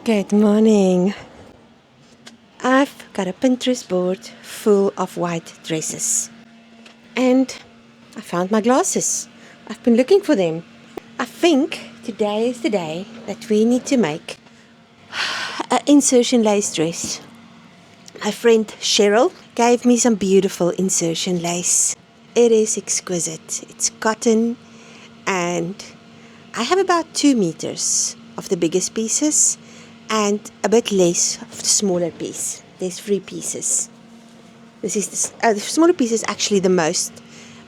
Good morning. I've got a Pinterest board full of white dresses. And I found my glasses. I've been looking for them. I think today is the day that we need to make an insertion lace dress. My friend Cheral gave me some beautiful insertion lace. It is exquisite. It's cotton, and I have about 2 meters of the biggest pieces and a bit less of the smaller piece. There's 3 pieces. The smaller piece is actually the most,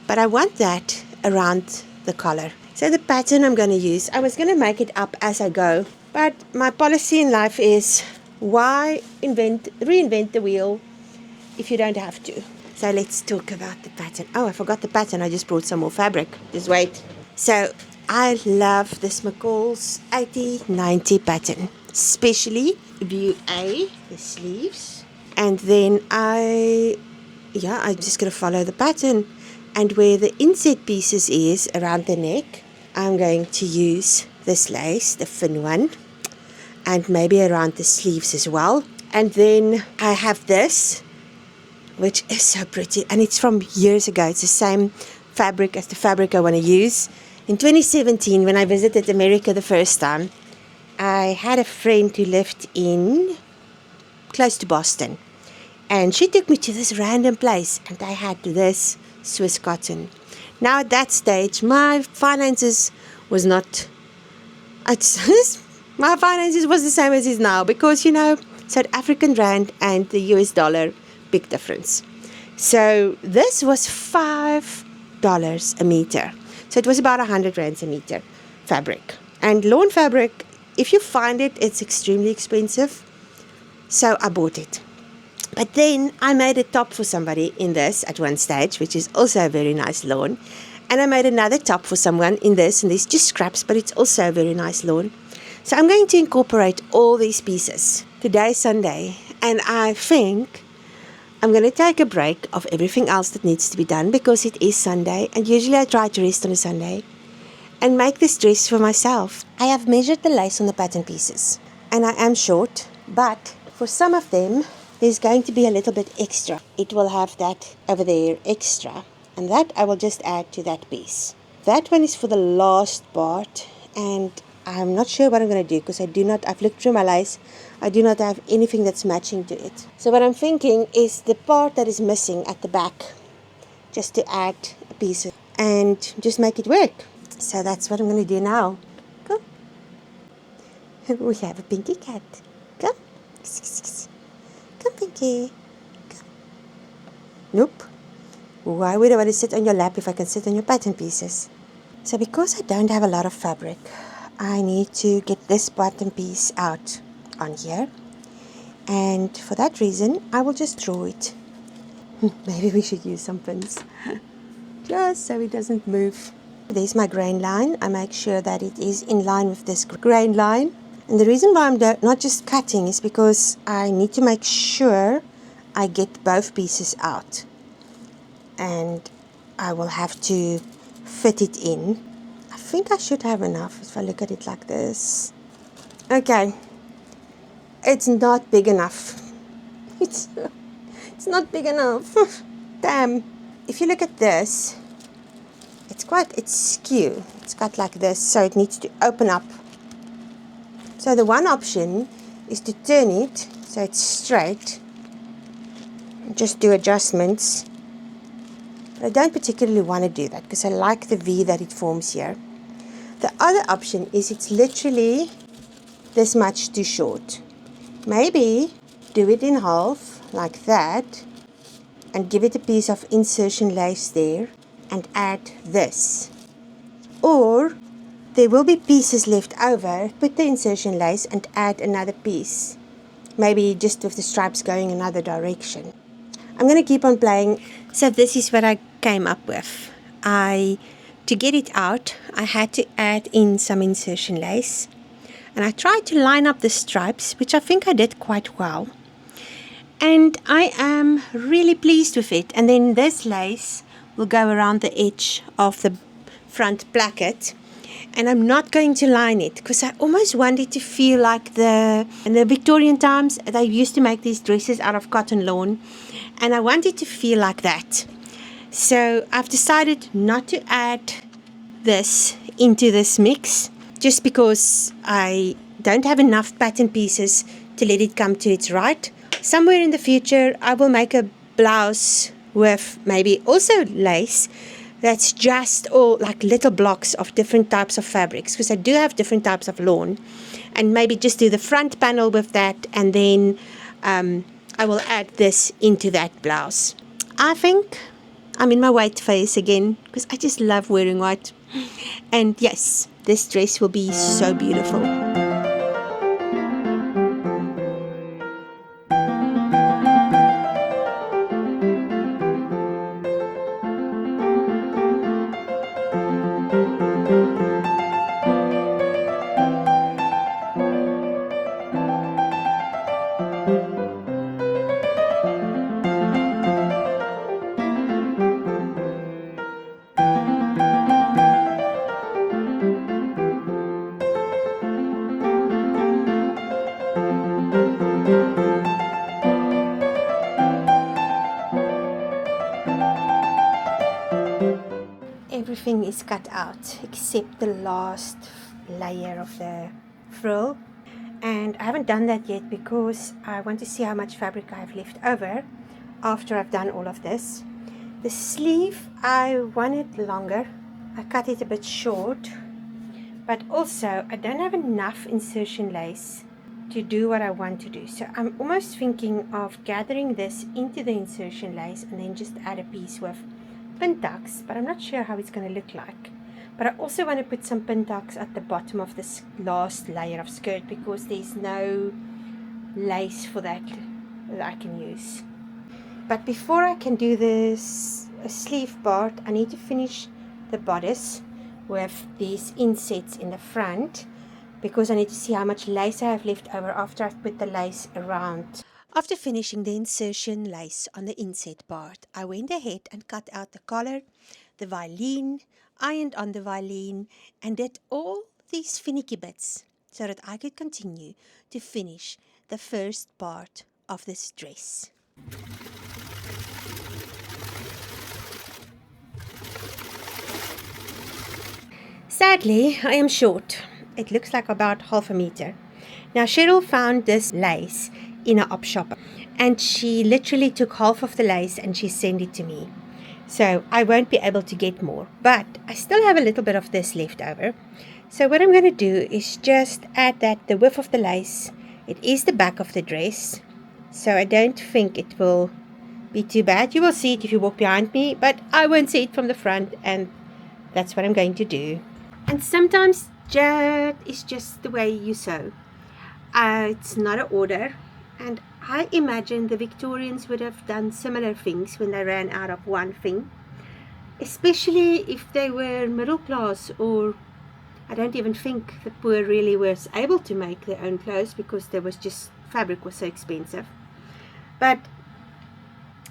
but I want that around the collar. So the pattern I'm going to use, I was going to make it up as I go, but my policy in life is, why reinvent the wheel if you don't have to? So let's talk about the pattern. Oh, I forgot the pattern. I just brought some more fabric. Just wait. So I love this McCall's 80-90 pattern, especially view A, the sleeves. And then I'm just going to follow the pattern. And where the inset pieces is around the neck, I'm going to use this lace, the thin one, and maybe around the sleeves as well. And then I have this, which is so pretty, and it's from years ago. It's the same fabric as the fabric I want to use. In 2017, when I visited America the first time, I had a friend who lived close to Boston, and she took me to this random place, and I had this Swiss cotton. Now at that stage, my finances was not, my finances was the same as it is now, because, South African rand and the US dollar, big difference. So this was $5 a meter. So it was about 100 rands a meter fabric. And lawn fabric, if you find it, it's extremely expensive. So I bought it. But then I made a top for somebody in this at one stage, which is also a very nice lawn. And I made another top for someone in this, and there's just scraps, but it's also a very nice lawn. So I'm going to incorporate all these pieces. Today is Sunday, and I think I'm going to take a break of everything else that needs to be done, because it is Sunday, and usually I try to rest on a Sunday and make this dress for myself. I have measured the lace on the pattern pieces, and I am short, but for some of them, there's going to be a little bit extra. It will have that over there extra, and that I will just add to that piece. That one is for the last part, and I'm not sure what I'm going to do, because I've looked through my lace, I do not have anything that's matching to it. So what I'm thinking is the part that is missing at the back, just to add a piece and just make it work. So that's what I'm going to do now. Come. We have a Pinky cat. Come. Come, Pinky. Come. Nope. Why would I want to sit on your lap if I can sit on your pattern pieces? So because I don't have a lot of fabric, I need to get this bottom piece out on here, and for that reason I will just draw it. Maybe we should use some pins just so it doesn't move. There's my grain line. I make sure that it is in line with this grain line, and the reason why I'm not just cutting is because I need to make sure I get both pieces out, and I will have to fit it in. I think I should have enough if I look at it like this. Okay, it's not big enough. It's not big enough. Damn. If you look at this, it's skew. It's cut like this, so it needs to open up. So the one option is to turn it so it's straight. Just do adjustments. But I don't particularly want to do that, because I like the V that it forms here. The other option is it's literally this much too short. Maybe do it in half like that and give it a piece of insertion lace there and add this. Or there will be pieces left over, put the insertion lace and add another piece. Maybe just with the stripes going another direction. I'm going to keep on playing. So this is what I came up with. To get it out, I had to add in some insertion lace. And I tried to line up the stripes, which I think I did quite well. And I am really pleased with it. And then this lace will go around the edge of the front placket. And I'm not going to line it because I almost want it to feel like in the Victorian times, they used to make these dresses out of cotton lawn. And I want it to feel like that. So I've decided not to add this into this mix just because I don't have enough pattern pieces to let it come to its right. Somewhere in the future, I will make a blouse with maybe also lace that's just all like little blocks of different types of fabrics, because I do have different types of lawn, and maybe just do the front panel with that, and then I will add this into that blouse. I think I'm in my white phase again because I just love wearing white. And yes, this dress will be so beautiful. Everything is cut out except the last layer of the frill, and I haven't done that yet because I want to see how much fabric I have left over after I've done all of this. The sleeve, I want it longer. I cut it a bit short, but also I don't have enough insertion lace to do what I want to do. So I'm almost thinking of gathering this into the insertion lace and then just add a piece with pin tucks, but I'm not sure how it's going to look like. But I also want to put some pin tucks at the bottom of this last layer of skirt because there's no lace for that I can use. But before I can do this sleeve part, I need to finish the bodice with these insets in the front because I need to see how much lace I have left over after I've put the lace around. After finishing the insertion lace on the inset part, I went ahead and cut out the collar, the violin, ironed on the violin, and did all these finicky bits so that I could continue to finish the first part of this dress. Sadly, I am short. It looks like about half a meter. Now, Cheral found this lace in an op shop, and she literally took half of the lace and she sent it to me. So I won't be able to get more, but I still have a little bit of this left over. So what I'm going to do is just add the width of the lace. It is the back of the dress, so I don't think it will be too bad. You will see it if you walk behind me, but I won't see it from the front, and that's what I'm going to do. And sometimes that is just the way you sew. It's not an order, and I imagine the Victorians would have done similar things when they ran out of one thing, especially if they were middle class, or I don't even think the poor really was able to make their own clothes because there was just fabric was so expensive. But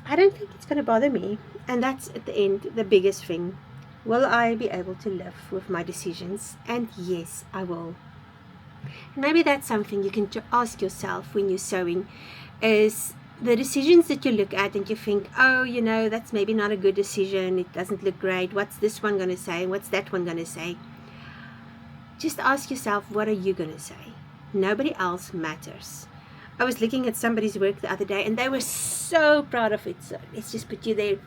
I don't think it's going to bother me, and that's at the end the biggest thing. Will I be able to live with my decisions? And yes, I will. Maybe that's something you can ask yourself when you're sewing, is the decisions that you look at and you think, oh, you know, that's maybe not a good decision, it doesn't look great, what's this one going to say, what's that one going to say? Just ask yourself, what are you going to say? Nobody else matters. I was looking at somebody's work the other day and they were so proud of it. So let's just put you there.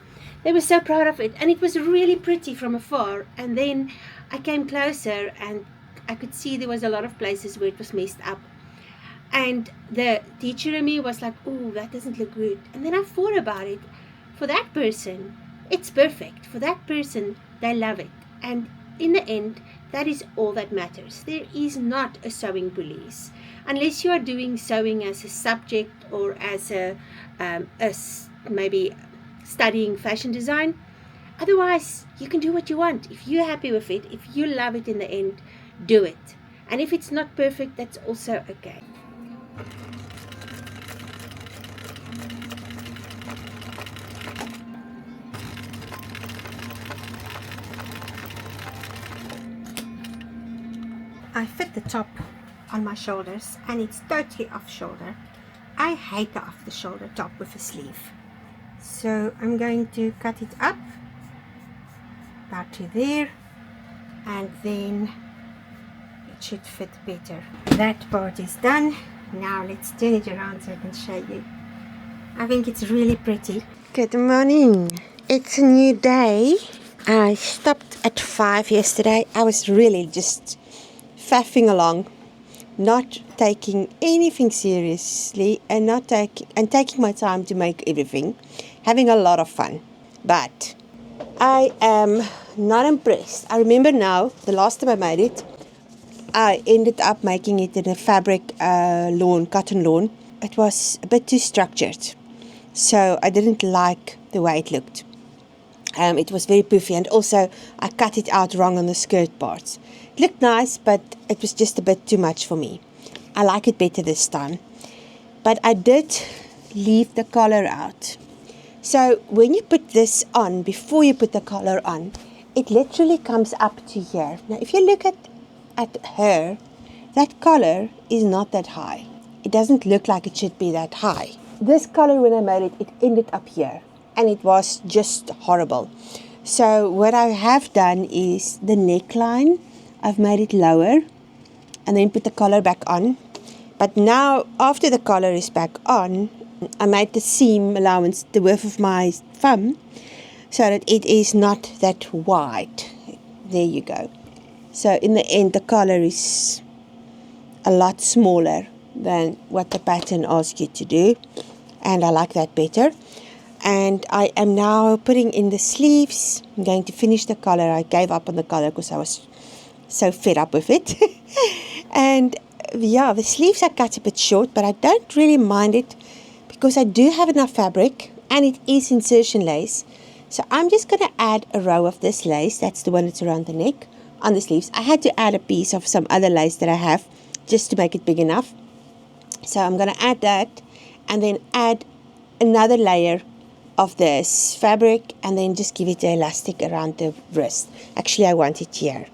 They were so proud of it, and it was really pretty from afar, and then I came closer and I could see there was a lot of places where it was messed up, and the teacher in me was like, oh, that doesn't look good. And then I thought about it. For that person, it's perfect. For that person, they love it, and in the end, that is all that matters. There is not a sewing police unless you are doing sewing as a subject or as maybe studying fashion design. Otherwise, you can do what you want. If you're happy with it, if you love it in the end, do it. And if it's not perfect, that's also okay. I fit the top on my shoulders and it's totally off shoulder. I hate the off the shoulder top with a sleeve. So I'm going to cut it up about to there, and then it should fit better. That part is done. Now let's turn it around so I can show you. I think it's really pretty. Good morning. It's a new day. I stopped at 5 yesterday. I was really just faffing along, not taking anything seriously and taking my time to make everything, having a lot of fun. But I am not impressed. I remember now, the last time I made it, I ended up making it in a fabric lawn, cotton lawn. It was a bit too structured, so I didn't like the way it looked. It was very poofy, and also I cut it out wrong on the skirt parts. It looked nice, but it was just a bit too much for me. I like it better this time. But I did leave the collar out. So when you put this on, before you put the collar on, it literally comes up to here. Now if you look at her, that collar is not that high. It doesn't look like it should be that high. This collar, when I made it, it ended up here. And it was just horrible. So what I have done is the neckline, I've made it lower and then put the collar back on. But now after the collar is back on, I made the seam allowance the width of my thumb so that it is not that wide. There you go. So in the end the collar is a lot smaller than what the pattern asks you to do, and I like that better. And I am now putting in the sleeves. I'm going to finish the collar. I gave up on the collar because I was so fed up with it. And yeah, the sleeves are cut a bit short, but I don't really mind it because I do have enough fabric and it is insertion lace. So I'm just going to add a row of this lace. That's the one that's around the neck on the sleeves. I had to add a piece of some other lace that I have just to make it big enough. So I'm going to add that and then add another layer of this fabric and then just give it the elastic around the wrist. Actually, I want it here,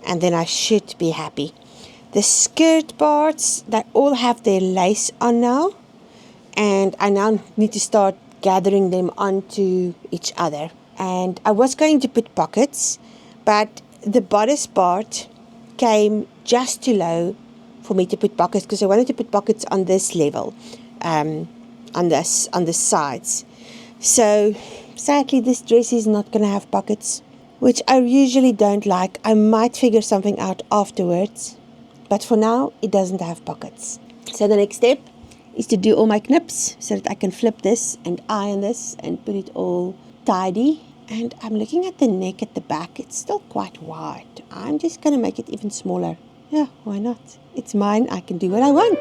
and then I should be happy. The skirt parts, they all have their lace on now, and I now need to start gathering them onto each other. And I was going to put pockets, but the bodice part came just too low for me to put pockets because I wanted to put pockets on this level, on the sides. So sadly this dress is not going to have pockets, which I usually don't like. I might figure something out afterwards, but for now it doesn't have pockets. So the next step is to do all my knips so that I can flip this and iron this and put it all tidy. And I'm looking at the neck at the back. It's still quite wide. I'm just going to make it even smaller. Yeah, why not? It's mine. I can do what I want.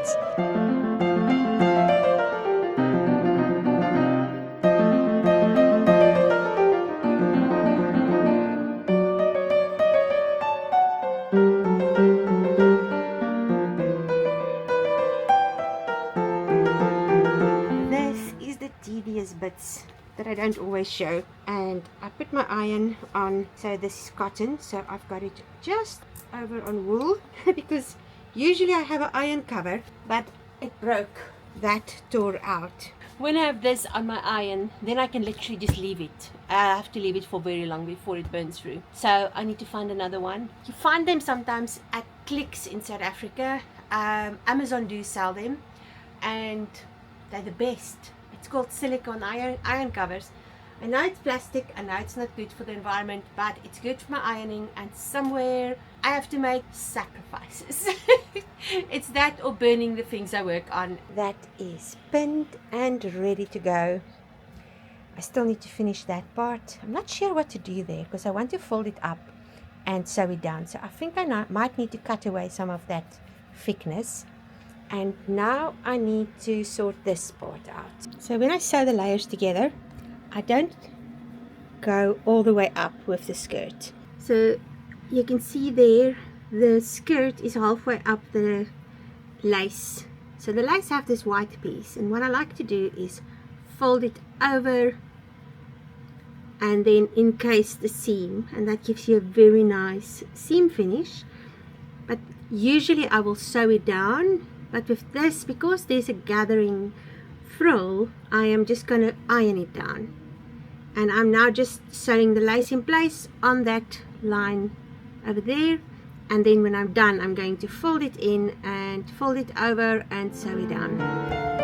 Tedious bits that I don't always show, and I put my iron on. So this is cotton, so I've got it just over on wool because usually I have an iron cover, but it broke. That tore out. When I have this on my iron, then I can literally just leave it. I have to leave it for very long before it burns through, so I need to find another one. You find them sometimes at Clicks in South Africa. Amazon do sell them, and they're the best. It's called silicone iron covers. I know it's plastic, I know it's not good for the environment, but it's good for my ironing, and somewhere I have to make sacrifices. It's that or burning the things I work on. That is pinned and ready to go. I still need to finish that part. I'm not sure what to do there because I want to fold it up and sew it down. So I think I might need to cut away some of that thickness. And now I need to sort this part out. So when I sew the layers together, I don't go all the way up with the skirt. So you can see there, the skirt is halfway up the lace. So the lace have this white piece, and what I like to do is fold it over and then encase the seam, and that gives you a very nice seam finish. But Usually I will sew it down, but with this, because there's a gathering frill, I am just going to iron it down. And I'm now just sewing the lace in place on that line over there, and then when I'm done, I'm going to fold it in and fold it over and sew it down.